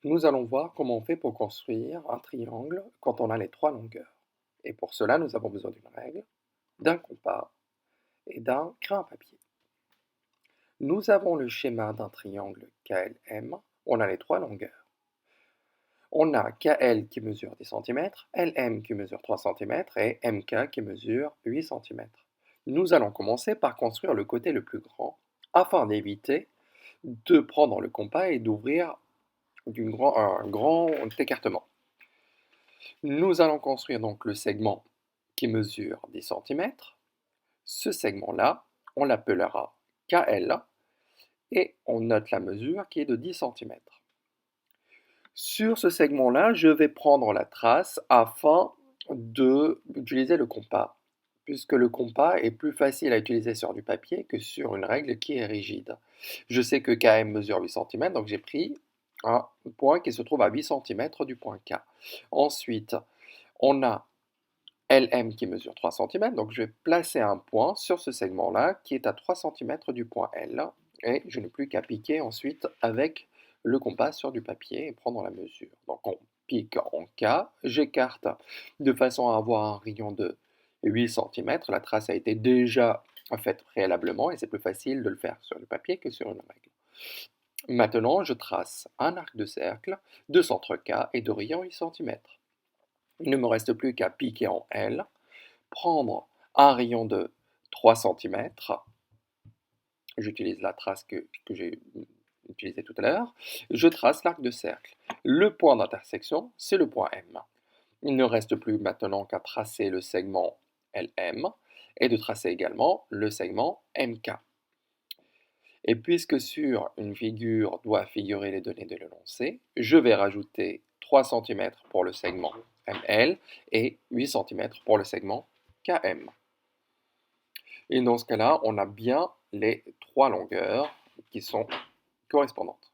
Nous allons voir comment on fait pour construire un triangle quand on a les trois longueurs. Et pour cela, nous avons besoin d'une règle, d'un compas et d'un crayon à papier. Nous avons le schéma d'un triangle KLM, on a les trois longueurs. On a KL qui mesure 10 cm, LM qui mesure 3 cm et MK qui mesure 8 cm. Nous allons commencer par construire le côté le plus grand afin d'éviter de prendre le compas et d'ouvrir un grand écartement. Nous allons construire donc le segment qui mesure 10 cm. Ce segment-là, on l'appellera KL et on note la mesure qui est de 10 cm. Sur ce segment-là, je vais prendre la trace afin d'utiliser le compas, puisque le compas est plus facile à utiliser sur du papier que sur une règle qui est rigide. Je sais que KM mesure 8 cm, donc j'ai pris un point qui se trouve à 8 cm du point K. Ensuite, on a LM qui mesure 3 cm, donc je vais placer un point sur ce segment-là qui est à 3 cm du point L, et je n'ai plus qu'à piquer ensuite avec le compas sur du papier et prendre la mesure. Donc on pique en K, j'écarte de façon à avoir un rayon de 8 cm, la trace a été déjà faite préalablement et c'est plus facile de le faire sur le papier que sur une règle. Maintenant, je trace un arc de cercle de centre K et de rayon 8 cm. Il ne me reste plus qu'à piquer en L, prendre un rayon de 3 cm, j'utilise la trace que j'ai utilisée tout à l'heure, je trace l'arc de cercle. Le point d'intersection, c'est le point M. Il ne reste plus maintenant qu'à tracer le segment LM et de tracer également le segment MK. Et puisque sur une figure doit figurer les données de l'énoncé, je vais rajouter 3 cm pour le segment ML et 8 cm pour le segment KM. Et dans ce cas-là, on a bien les trois longueurs qui sont correspondantes.